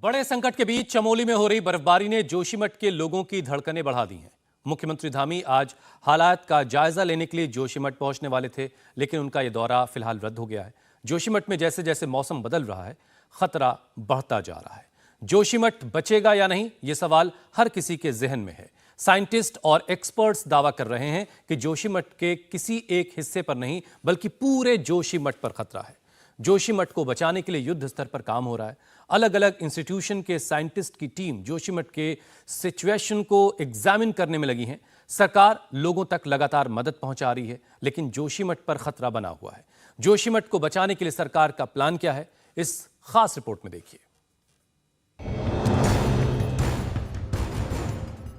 बड़े संकट के बीच चमोली में हो रही बर्फबारी ने जोशीमठ के लोगों की धड़कनें बढ़ा दी हैं। मुख्यमंत्री धामी आज हालात का जायजा लेने के लिए जोशीमठ पहुंचने वाले थे, लेकिन उनका यह दौरा फिलहाल रद्द हो गया है। जोशीमठ में जैसे जैसे मौसम बदल रहा है, खतरा बढ़ता जा रहा है। जोशीमठ बचेगा या नहीं, ये सवाल हर किसी के जहन में है। साइंटिस्ट और एक्सपर्ट्स दावा कर रहे हैं कि जोशीमठ के किसी एक हिस्से पर नहीं, बल्कि पूरे जोशीमठ पर खतरा है। जोशीमठ को बचाने के लिए युद्ध स्तर पर काम हो रहा है। अलग अलग इंस्टीट्यूशन के साइंटिस्ट की टीम जोशीमठ के सिचुएशन को एग्जामिन करने में लगी है। सरकार लोगों तक लगातार मदद पहुंचा रही है, लेकिन जोशीमठ पर खतरा बना हुआ है। जोशीमठ को बचाने के लिए सरकार का प्लान क्या है, इस खास रिपोर्ट में देखिए।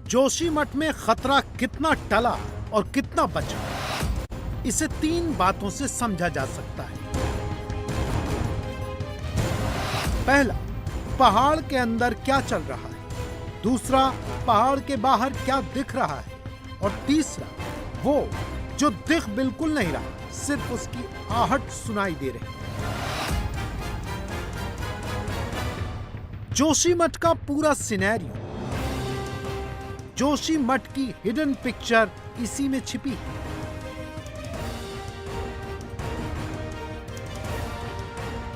जोशीमठ में खतरा कितना टला और कितना बचा, इसे 3 बातों से समझा जा सकता है। पहला, पहाड़ के अंदर क्या चल रहा है। दूसरा, पहाड़ के बाहर क्या दिख रहा है। और तीसरा, वो जो दिख बिल्कुल नहीं रहा, सिर्फ उसकी आहट सुनाई दे रही है। जोशीमठ का पूरा सिनेरियो, जोशीमठ की हिडन पिक्चर इसी में छिपी है।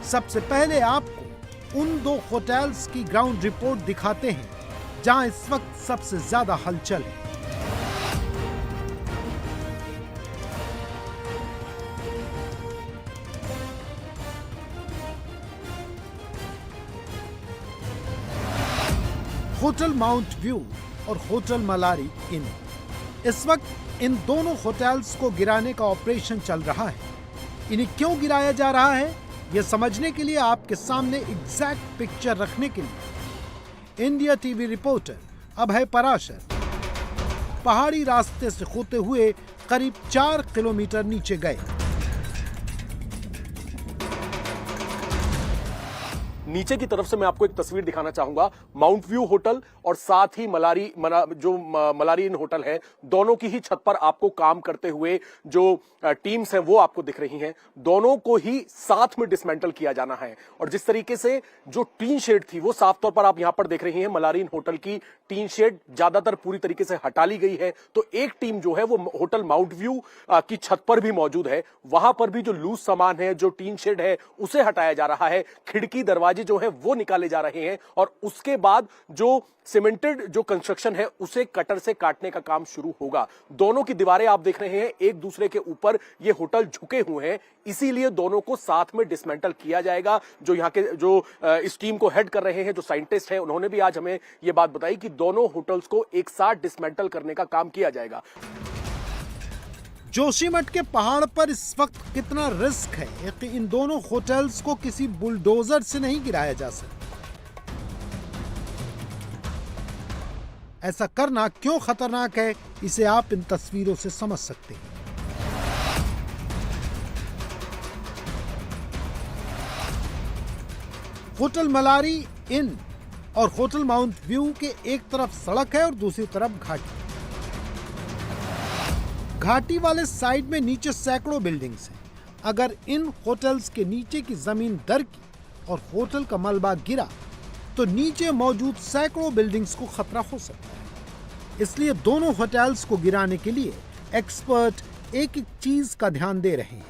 सबसे पहले आपको उन 2 होटल्स की ग्राउंड रिपोर्ट दिखाते हैं जहां इस वक्त सबसे ज्यादा हलचल है। होटल माउंट व्यू और होटल मलारी इन। इस वक्त इन दोनों होटल्स को गिराने का ऑपरेशन चल रहा है। इन्हें क्यों गिराया जा रहा है, यह समझने के लिए आपके सामने एग्जैक्ट पिक्चर रखने के लिए इंडिया टीवी रिपोर्टर अभय पराशर पहाड़ी रास्ते से होते हुए करीब 4 किलोमीटर नीचे गए। नीचे की तरफ से मैं आपको एक तस्वीर दिखाना चाहूंगा। माउंट व्यू होटल और साथ ही मलारी इन होटल है, दोनों की ही छत पर आपको काम करते हुए जो टीम्स हैं वो आपको दिख रही हैं। दोनों को ही साथ में डिसमेंटल किया जाना है। और जिस तरीके से जो टीन शेड थी वो साफ तौर पर आप यहां पर देख रही हैं, मलारी इन होटल की टीन शेड ज्यादातर पूरी तरीके से हटा ली गई है। तो एक टीम जो है वो होटल माउंट व्यू की छत पर भी मौजूद है। वहां पर भी जो लूज सामान है, जो टीन शेड है, उसे हटाया जा रहा है। खिड़की दरवाजे जो है वो निकाले जा रहे हैं और उसके बाद जो सीमेंटेड जो कंस्ट्रक्शन है उसे कटर से काटने का काम शुरू होगा। दोनों की दीवारें आप देख रहे हैं, एक दूसरे के ऊपर ये होटल झुके हुए हैं, इसीलिए दोनों को साथ में डिसमेंटल किया जाएगा। जो यहाँ के जो इस टीम को हेड कर रहे हैं, जो साइंटिस्ट हैं, उन्होंने भी आज हमें ये बात बताई कि दोनों होटल्स को एक साथ डिसमेंटल करने का काम किया जाएगा। जोशीमठ के पहाड़ पर इस वक्त कितना रिस्क है कि इन दोनों होटल्स को किसी बुलडोजर से नहीं गिराया जा सकता। ऐसा करना क्यों खतरनाक है, इसे आप इन तस्वीरों से समझ सकते हैं। होटल मलारी इन और होटल माउंट व्यू के एक तरफ सड़क है और दूसरी तरफ घाटी। घाटी वाले साइड में नीचे सैकड़ों बिल्डिंग्स हैं। अगर इन होटल्स के नीचे की जमीन दरकी और होटल का मलबा गिरा तो नीचे मौजूद सैकड़ों बिल्डिंग्स को खतरा हो सकता है। इसलिए दोनों होटल्स को गिराने के लिए एक्सपर्ट एक एक चीज का ध्यान दे रहे हैं।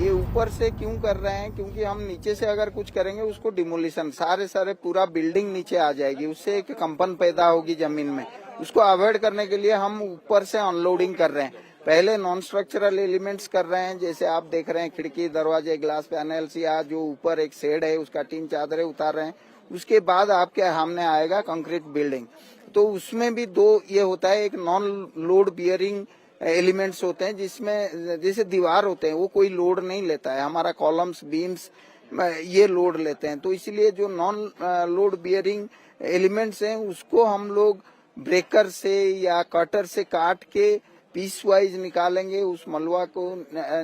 ये ऊपर से क्यों कर रहे हैं, क्योंकि हम नीचे से अगर कुछ करेंगे उसको डिमोलिशन, सारे पूरा बिल्डिंग नीचे आ जाएगी, उससे एक कंपन पैदा होगी जमीन में। उसको अवॉइड करने के लिए हम ऊपर से अनलोडिंग कर रहे हैं। पहले नॉन स्ट्रक्चरल एलिमेंट्स कर रहे हैं, जैसे आप देख रहे हैं खिड़की, दरवाजे, ग्लास पैनल्स या जो ऊपर एक शेड है उसका टीन चादरें उतार रहे हैं। उसके बाद आपके सामने आएगा कंक्रीट बिल्डिंग। तो उसमें भी 2 ये होता है, एक नॉन लोड बियरिंग एलिमेंट्स होते हैं जिसमें जैसे दीवार होते हैं वो कोई लोड नहीं लेता है, हमारा कॉलम्स, बीम्स ये लोड लेते हैं। तो इसलिए जो नॉन लोड बियरिंग एलिमेंट्स हैं उसको हम लोग ब्रेकर से या कटर से काट के पीस वाइज निकालेंगे, उस मलबा को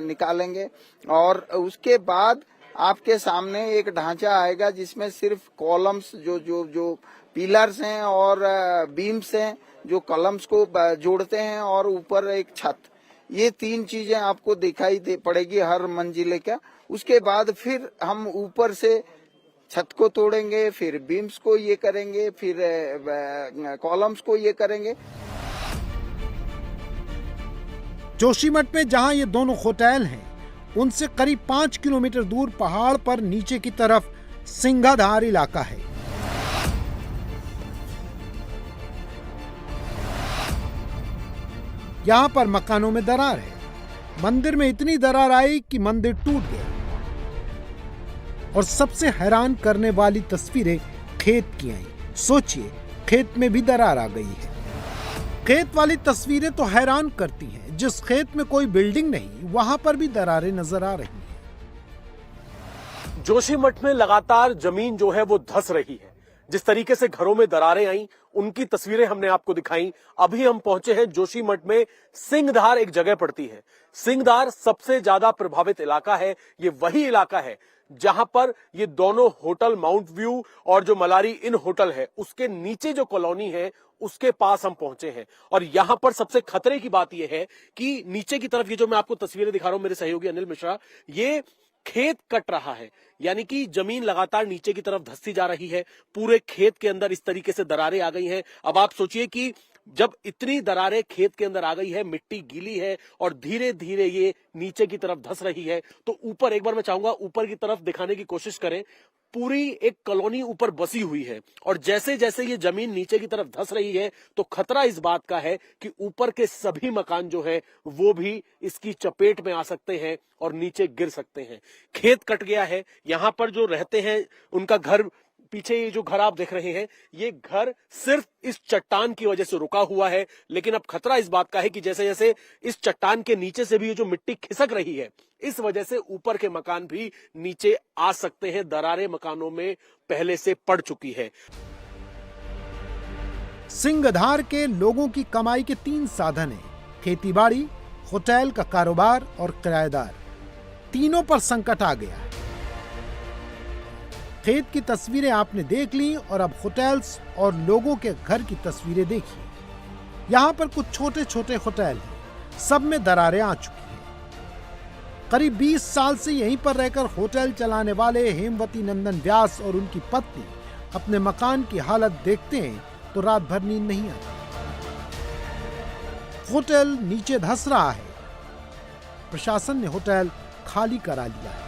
निकालेंगे और उसके बाद आपके सामने एक ढांचा आएगा जिसमें सिर्फ कॉलम्स जो पिलर्स हैं और बीम्स हैं जो कॉलम्स को जोड़ते हैं और ऊपर एक छत, ये 3 चीजें आपको दिखाई पड़ेगी हर मंजिले का। उसके बाद फिर हम ऊपर से छत को तोड़ेंगे, फिर बीम्स को ये करेंगे, फिर कॉलम्स को ये करेंगे। जोशीमठ में जहां ये दोनों होटल हैं, उनसे करीब 5 किलोमीटर दूर पहाड़ पर नीचे की तरफ सिंघाधार इलाका है। यहां पर मकानों में दरार है। मंदिर में इतनी दरार आई कि मंदिर टूट गया। और सबसे हैरान करने वाली तस्वीरें खेत की आई। सोचिए, खेत में भी दरार आ गई है। खेत वाली तस्वीरें तो हैरान करती हैं। जिस खेत में कोई बिल्डिंग नहीं, वहां पर भी दरारें नजर आ रही हैं। जोशीमठ में लगातार जमीन जो है वो धंस रही है। जिस तरीके से घरों में दरारें आई, उनकी तस्वीरें हमने आपको दिखाई। अभी हम पहुंचे हैं जोशीमठ में। सिंघधार एक जगह पड़ती है। सिंघधार सबसे ज्यादा प्रभावित इलाका है। ये वही इलाका है जहां पर ये दोनों होटल माउंट व्यू और जो मलारी इन होटल है, उसके नीचे जो कॉलोनी है, उसके पास हम पहुंचे हैं। और यहां पर सबसे खतरे की बात यह है कि नीचे की तरफ ये जो मैं आपको तस्वीरें दिखा रहा हूं, मेरे सहयोगी अनिल मिश्रा, ये खेत कट रहा है। यानी कि जमीन लगातार नीचे की तरफ धंसती जा रही है। पूरे खेत के अंदर इस तरीके से दरारें आ गई हैं। अब आप सोचिए कि जब इतनी दरारें खेत के अंदर आ गई है, मिट्टी गीली है और धीरे धीरे ये नीचे की तरफ धंस रही है, तो ऊपर एक बार मैं चाहूंगा ऊपर की तरफ दिखाने की कोशिश करें। पूरी एक कॉलोनी ऊपर बसी हुई है और जैसे जैसे ये जमीन नीचे की तरफ धंस रही है, तो खतरा इस बात का है कि ऊपर के सभी मकान जो है वो भी इसकी चपेट में आ सकते हैं और नीचे गिर सकते हैं। खेत कट गया है। यहां पर जो रहते हैं उनका घर, पीछे ये जो घर आप देख रहे हैं, ये घर सिर्फ इस चट्टान की वजह से रुका हुआ है। लेकिन अब खतरा इस बात का है कि जैसे जैसे इस चट्टान के नीचे से भी ये जो मिट्टी खिसक रही है, इस वजह से ऊपर के मकान भी नीचे आ सकते हैं। दरारें मकानों में पहले से पड़ चुकी है। सिंघधार के लोगों की कमाई के 3 साधन हैं: खेतीबाड़ी, होटल का कारोबार और किराएदार। तीनों पर संकट आ गया है। खेत की तस्वीरें आपने देख ली और अब होटल्स और लोगों के घर की तस्वीरें देखिए। यहाँ पर कुछ छोटे छोटे होटल हैं, सब में दरारें आ चुकी हैं। करीब 20 साल से यहीं पर रहकर होटल चलाने वाले हेमवती नंदन व्यास और उनकी पत्नी अपने मकान की हालत देखते हैं तो रात भर नींद नहीं आती। होटल नीचे धंस रहा है। प्रशासन ने होटल खाली करा लिया है।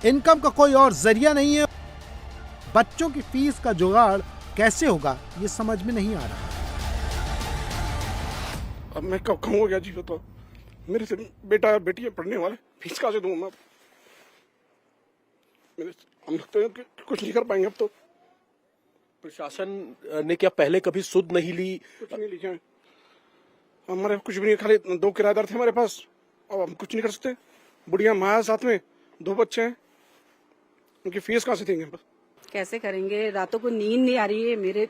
इनकम का कोई और जरिया नहीं है। बच्चों की फीस का जुगाड़ कैसे होगा, ये समझ में नहीं आ रहा। अब मैं कब खाऊंगा क्या जी? बताओ, मेरे से बेटा बेटी पढ़ने वाले, फीस कहाँ से दूं मैं? हम लोग तो कुछ नहीं कर पाएंगे अब तो। प्रशासन ने क्या पहले कभी सुध नहीं ली? कुछ नहीं लिखे हमारे, कुछ भी नहीं। खाली 2 किराएदार थे हमारे पास, अब हम कुछ नहीं कर सकते। बुढ़िया माँ साथ में, 2 बच्चे हैं, उनकी फीस कहाँ से देंगे? कैसे करेंगे? रातों को नींद नहीं आ रही है। मेरे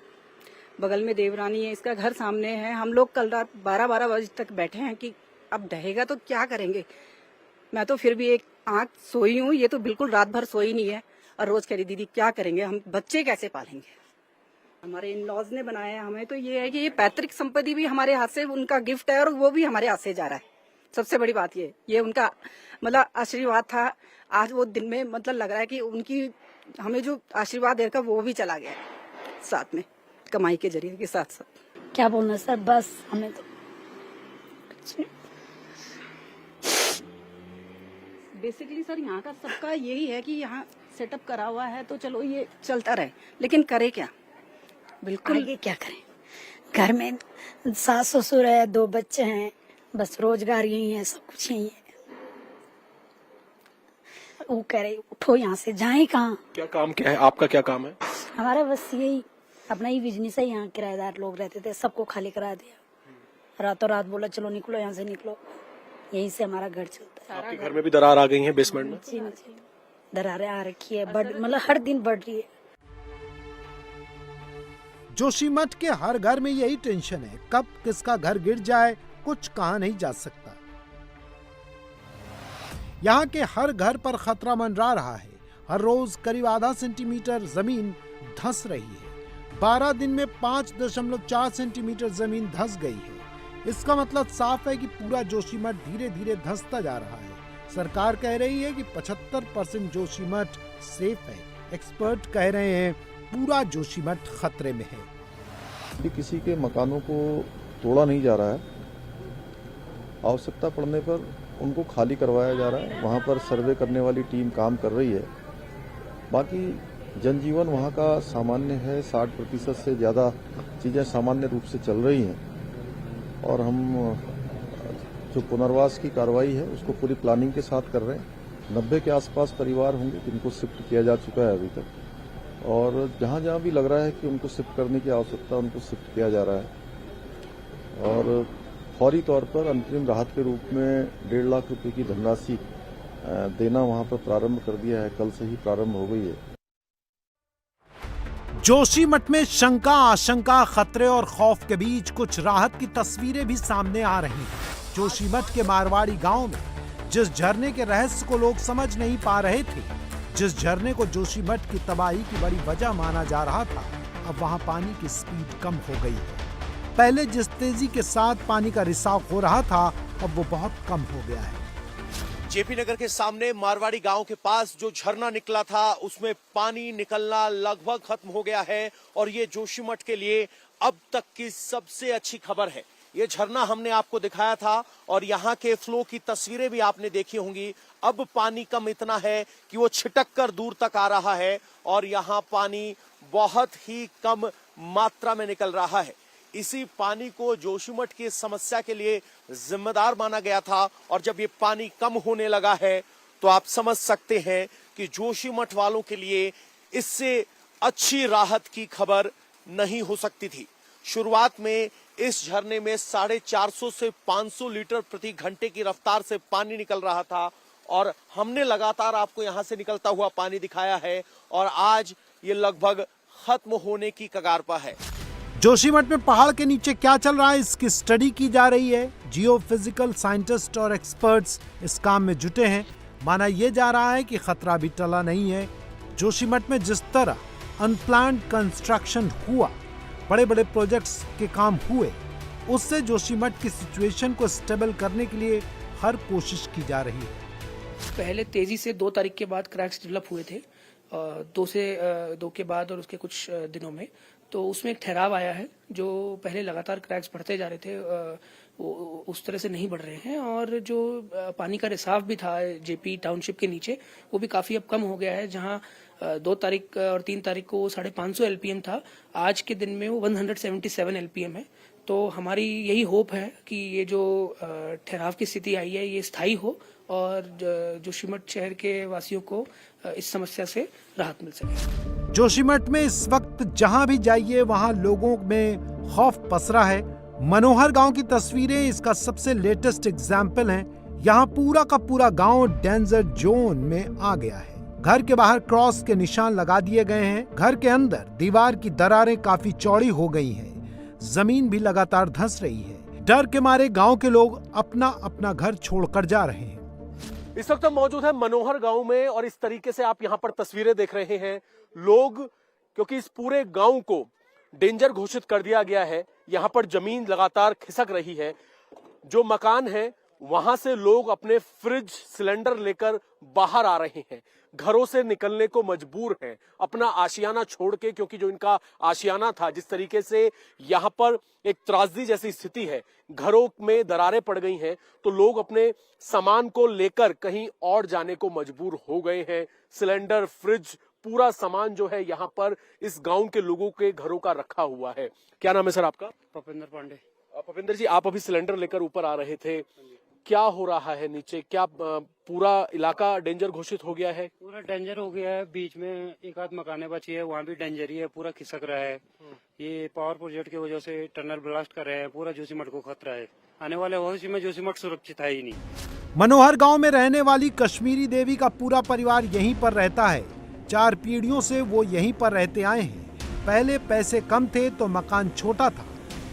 बगल में देवरानी है, इसका घर सामने है। हम लोग कल रात 12-12 बजे तक बैठे हैं कि अब ढहेगा तो क्या करेंगे। मैं तो फिर भी एक आंख सोई हूँ, ये तो बिल्कुल रात भर सोई नहीं है। और रोज कह रही दीदी क्या करेंगे, हम बच्चे कैसे पालेंगे। हमारे इन लॉज ने बनाया है हमें, तो ये है कि ये पैतृक संपत्ति भी हमारे हाथ से, उनका गिफ्ट है और वो भी हमारे हाथ से जा रहा है। सबसे बड़ी बात ये उनका मतलब आशीर्वाद था। आज वो दिन में मतलब लग रहा है कि उनकी हमें जो आशीर्वाद देकर वो भी चला गया है साथ में, कमाई के जरिए के साथ साथ। क्या बोलना सर, बस हमें तो बेसिकली सर यहाँ का सबका यही है कि यहाँ सेटअप करा हुआ है तो चलो ये चलता रहे, लेकिन करे क्या? बिल्कुल आगे क्या करें? घर में सास ससुर है, 2 बच्चे हैं, बस रोजगार यही है, सब कुछ यही है। वो कह रहे उठो यहाँ से, जाए कहाँ? क्या काम क्या है आपका? क्या काम है? हमारा बस यही अपना ही बिजनेस है। यहाँ किराएदार लोग रहते थे, सबको खाली करा दिया। रातों रात बोला चलो निकलो यहाँ से, निकलो। यहीं से हमारा घर चलता है। आपके घर में भी दरार आ गई है बेसमेंट में? जी, दरारें आ रखी है, मतलब हर दिन बढ़ रही है। जोशीमठ के हर घर में यही टेंशन है, कब किसका घर गिर जाए कुछ कहा नहीं जा सकता। यहाँ के हर घर पर खतरा मंडरा रहा है। हर रोज करीब आधा सेंटीमीटर जमीन धंस रही है। 12 दिन में 5.4 सेंटीमीटर जमीन धंस गई है। इसका मतलब साफ है कि पूरा जोशीमठ धीरे धीरे धंसता जा रहा है। सरकार कह रही है कि 75% जोशीमठ सेफ है। एक्सपर्ट कह रहे हैं पूरा जोशीमठ खतरे में है। ये किसी के मकानों को तोड़ा नहीं जा रहा है, आवश्यकता पड़ने पर उनको खाली करवाया जा रहा है। वहाँ पर सर्वे करने वाली टीम काम कर रही है। बाकी जनजीवन वहाँ का सामान्य है, 60% से ज़्यादा चीज़ें सामान्य रूप से चल रही हैं और हम जो पुनर्वास की कार्रवाई है उसको पूरी प्लानिंग के साथ कर रहे हैं। 90 के आसपास परिवार होंगे जिनको शिफ्ट किया जा चुका है अभी तक, और जहाँ जहाँ भी लग रहा है कि उनको शिफ्ट करने की आवश्यकता उनको शिफ्ट किया जा रहा है। और फौरी तौर पर अंतरिम राहत के रूप में 1.5 लाख रुपए की धनराशि देना वहाँ पर प्रारंभ कर दिया है, कल से ही प्रारंभ हो गई है। जोशीमठ में शंका, आशंका, खतरे और खौफ के बीच कुछ राहत की तस्वीरें भी सामने आ रही हैं। जोशीमठ के मारवाड़ी गांव में जिस झरने के रहस्य को लोग समझ नहीं पा रहे थे, जिस झरने को जोशीमठ की तबाही की बड़ी वजह माना जा रहा था, अब वहां पानी की स्पीड कम हो गई है। पहले जिस तेजी के साथ पानी का रिसाव हो रहा था, अब वो बहुत कम हो गया है। जेपी नगर के सामने मारवाड़ी गांव के पास जो झरना निकला था उसमें पानी निकलना लगभग खत्म हो गया है और ये जोशीमठ के लिए अब तक की सबसे अच्छी खबर है। ये झरना हमने आपको दिखाया था और यहाँ के फ्लो की तस्वीरें भी आपने देखी होंगी। अब पानी कम इतना है कि वो छिटक कर दूर तक आ रहा है और यहाँ पानी बहुत ही कम मात्रा में निकल रहा है। इसी पानी को जोशीमठ की समस्या के लिए जिम्मेदार माना गया था और जब ये पानी कम होने लगा है तो आप समझ सकते हैं कि जोशीमठ वालों के लिए इससे अच्छी राहत की खबर नहीं हो सकती थी। शुरुआत में इस झरने में 450 से 500 लीटर प्रति घंटे की रफ्तार से पानी निकल रहा था और हमने लगातार आपको यहां से निकलता हुआ पानी दिखाया है और आज ये लगभग खत्म होने की कगार पर है। जोशीमठ में पहाड़ के नीचे क्या चल रहा है, इसकी स्टडी की जा रही है। जियोफिजिकल साइंटिस्ट और एक्सपर्ट्स इस काम में जुटे हैं। माना यह जा रहा है कि खतरा भी टला नहीं है। जोशीमठ में जिस तरह अनप्लान्ड कंस्ट्रक्शन हुआ, बड़े बड़े प्रोजेक्ट्स के काम हुए, उससे जोशीमठ की सिचुएशन को स्टेबल करने के लिए हर कोशिश की जा रही है। पहले तेजी से 2 तारीख के बाद क्रैक्स डेवलप हुए थे, 2 के बाद और उसके कुछ दिनों में, तो उसमें एक ठहराव आया है। जो पहले लगातार क्रैक्स बढ़ते जा रहे थे वो उस तरह से नहीं बढ़ रहे हैं और जो पानी का रिसाव भी था जेपी टाउनशिप के नीचे वो भी काफी अब कम हो गया है। जहां 2 तारीख और 3 तारीख को 550 एलपीएम था, आज के दिन में वो 177 एलपीएम है। तो हमारी यही होप है कि ये जो ठहराव की स्थिति आई है ये स्थायी हो और जोशीमठ शहर के वासियों को इस समस्या से राहत मिल सके। जोशीमठ में इस वक्त जहां भी जाइए वहां लोगों में खौफ पसरा है। मनोहर गांव की तस्वीरें इसका सबसे लेटेस्ट एग्जाम्पल हैं। यहाँ पूरा का पूरा गांव डेंजर जोन में आ गया है। घर के बाहर क्रॉस के निशान लगा दिए गए हैं। घर के अंदर दीवार की दरारें काफी चौड़ी हो गई हैं। जमीन भी लगातार धंस रही है। डर के मारे गांव के लोग अपना अपना घर छोड़कर जा रहे हैं। इस वक्त हम मौजूद है मनोहर गांव में और इस तरीके से आप यहां पर तस्वीरें देख रहे हैं। लोग, क्योंकि इस पूरे गांव को डेंजर घोषित कर दिया गया है, यहां पर जमीन लगातार खिसक रही है। जो मकान है वहां से लोग अपने फ्रिज सिलेंडर लेकर बाहर आ रहे हैं, घरों से निकलने को मजबूर हैं अपना आशियाना छोड़ के, क्योंकि जो इनका आशियाना था, जिस तरीके से यहां पर एक त्रासदी जैसी स्थिति है, घरों में दरारें पड़ गई हैं, तो लोग अपने सामान को लेकर कहीं और जाने को मजबूर हो गए हैं। सिलेंडर, फ्रिज, पूरा सामान जो है यहाँ पर इस गांव के लोगों के घरों का रखा हुआ है। क्या नाम है सर आपका? भूपेंद्र पांडे। भूपेंद्र जी, आप अभी सिलेंडर लेकर ऊपर आ रहे थे, क्या हो रहा है नीचे? क्या पूरा इलाका डेंजर घोषित हो गया है? पूरा डेंजर हो गया है। बीच में एक आध मकाने बची है, वहाँ भी डेंजर ही है, पूरा खिसक रहा है। ये पावर प्रोजेक्ट की वजह से टनल ब्लास्ट कर रहे हैं, पूरा जोशीमठ को खतरा है। आने वाले भविष्य में जोशीमठ सुरक्षित है ही नहीं। मनोहर गांव में रहने वाली कश्मीरी देवी का पूरा परिवार यहीं पर रहता है। 4 पीढ़ियों से वो यहीं पर रहते आए हैं। पहले पैसे कम थे तो मकान छोटा था,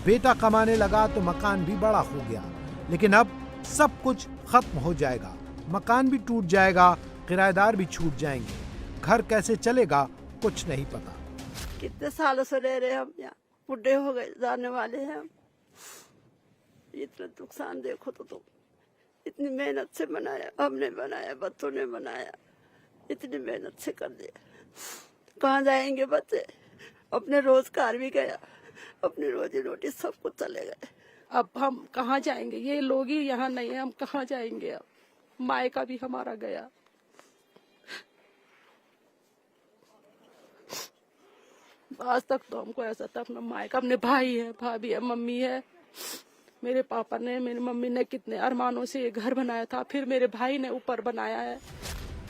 बेटा कमाने लगा तो मकान भी बड़ा हो गया, लेकिन अब सब कुछ खत्म हो जाएगा। मकान भी टूट जाएगा, किराएदार भी छूट जाएंगे। घर कैसे चलेगा कुछ नहीं पता। कितने सालों से रह रहे हम यहाँ, बुढ़े हो गए, जाने वाले हैं हम। इतना नुकसान देखो तो तुम, इतनी मेहनत से बनाया, हमने बनाया, बच्चों ने बनाया, इतनी मेहनत से कर दिया। कहाँ जाएंगे बच्चे? अपने रोजगार भी गया, अपनी रोजी रोटी सब कुछ चले गए। अब हम कहाँ जाएंगे? ये लोग ही यहाँ नहीं है, हम कहाँ जाएंगे? अब मायका भी हमारा गया। आज तक तो हमको ऐसा था, अपना मायका, अपने भाई है, भाभी है, मम्मी है, मेरे पापा ने, मेरी मम्मी ने कितने अरमानों से ये घर बनाया था, फिर मेरे भाई ने ऊपर बनाया है।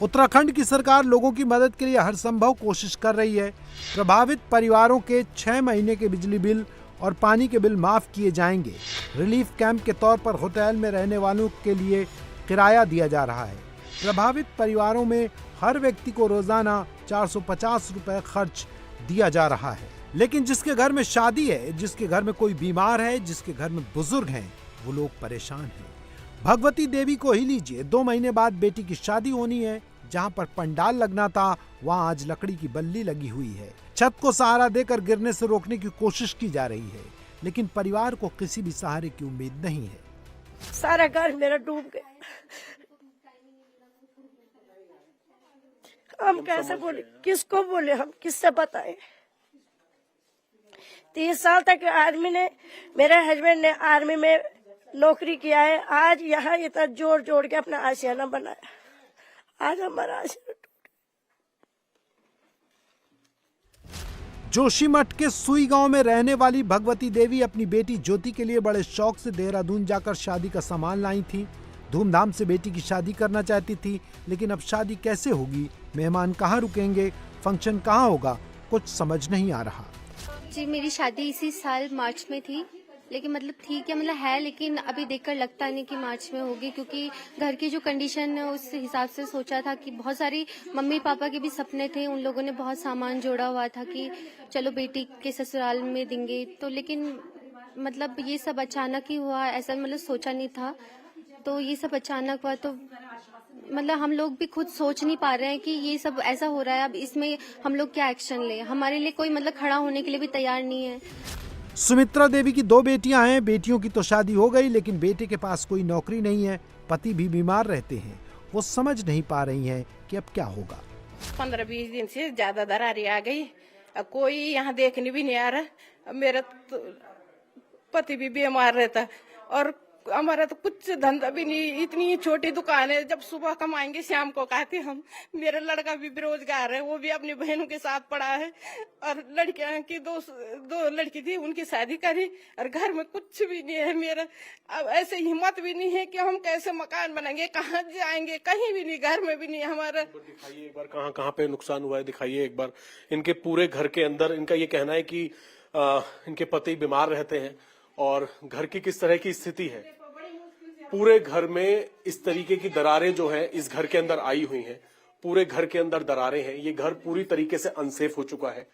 उत्तराखंड की सरकार लोगों की मदद के लिए हर संभव कोशिश कर रही है। प्रभावित परिवारों के 6 महीने के बिजली बिल और पानी के बिल माफ किए जाएंगे। रिलीफ कैंप के तौर पर होटल में रहने वालों के लिए किराया दिया जा रहा है। प्रभावित परिवारों में हर व्यक्ति को रोजाना 450 रुपए खर्च दिया जा रहा है। लेकिन जिसके घर में शादी है, जिसके घर में कोई बीमार है, जिसके घर में बुजुर्ग हैं, वो लोग परेशान हैं। भगवती देवी को ही लीजिए, 2 महीने बाद बेटी की शादी होनी है। जहां पर पंडाल लगना था, वहां आज लकड़ी की बल्ली लगी हुई है। छत को सहारा देकर गिरने से रोकने की कोशिश की जा रही है, लेकिन परिवार को किसी भी सहारे की उम्मीद नहीं है। सारा घर मेरा डूब गया। हम कैसे बोले, किसको बोले, हम किससे बताएं? 30 साल तक आर्मी ने, मेरे हस्बैंड ने आर्मी में नौकरी किया है। आज यहाँ इतना जोड़ जोड़ के अपना आशियाना बनाया, आज हमारा आशियाना। जोशीमठ के सुई गांव में रहने वाली भगवती देवी अपनी बेटी ज्योति के लिए बड़े शौक से देहरादून जाकर शादी का सामान लाई थी। धूमधाम से बेटी की शादी करना चाहती थी, लेकिन अब शादी कैसे होगी, मेहमान कहाँ रुकेंगे, फंक्शन कहाँ होगा, कुछ समझ नहीं आ रहा। जी मेरी शादी इसी साल मार्च में थी, लेकिन मतलब ठीक है, मतलब है, लेकिन अभी देखकर लगता नहीं कि मार्च में होगी, क्योंकि घर की जो कंडीशन है उस हिसाब से सोचा था कि बहुत सारी मम्मी पापा के भी सपने थे, उन लोगों ने बहुत सामान जोड़ा हुआ था कि चलो बेटी के ससुराल में देंगे, तो लेकिन मतलब ये सब अचानक ही हुआ, ऐसा मतलब सोचा नहीं था, तो ये सब अचानक हुआ, तो मतलब हम लोग भी खुद सोच नहीं पा रहे हैं कि ये सब ऐसा हो रहा है, अब इसमें हम लोग क्या एक्शन लें, हमारे लिए कोई मतलब खड़ा होने के लिए भी तैयार नहीं है। सुमित्रा देवी की 2 बेटियां हैं। बेटियों की तो शादी हो गई, लेकिन बेटे के पास कोई नौकरी नहीं है, पति भी बीमार रहते हैं। वो समझ नहीं पा रही हैं कि अब क्या होगा। 15-20 दिन से ज्यादा दरारें आ गई, कोई यहाँ देखने भी नहीं आ रहा। मेरा तो पति भी बीमार रहता और हमारा तो कुछ धंधा भी नहीं, इतनी छोटी दुकान है, जब सुबह कमाएंगे शाम को खाते हम। मेरा लड़का भी बेरोजगार है, वो भी अपनी बहनों के साथ पड़ा है, और लड़कियां की दो लड़की थी, उनकी शादी करी, और घर में कुछ भी नहीं है मेरा। अब ऐसे हिम्मत भी नहीं है कि हम कैसे मकान बनाएंगे, कहाँ जाएंगे, कहीं भी नहीं, घर में भी नहीं हमारा। दिखाइए एक बार कहाँ कहाँ पे नुकसान हुआ है, दिखाइए एक बार। इनके पूरे घर के अंदर इनका ये कहना है कि इनके पति बीमार रहते हैं, और घर की किस तरह की स्थिति है। पूरे घर में इस तरीके की दरारें जो हैं इस घर के अंदर आई हुई हैं, पूरे घर के अंदर दरारें हैं, ये घर पूरी तरीके से अनसेफ हो चुका है।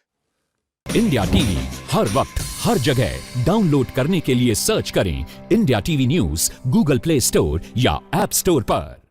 इंडिया टीवी हर वक्त हर जगह डाउनलोड करने के लिए सर्च करें India TV news Google play store या ऐप स्टोर पर।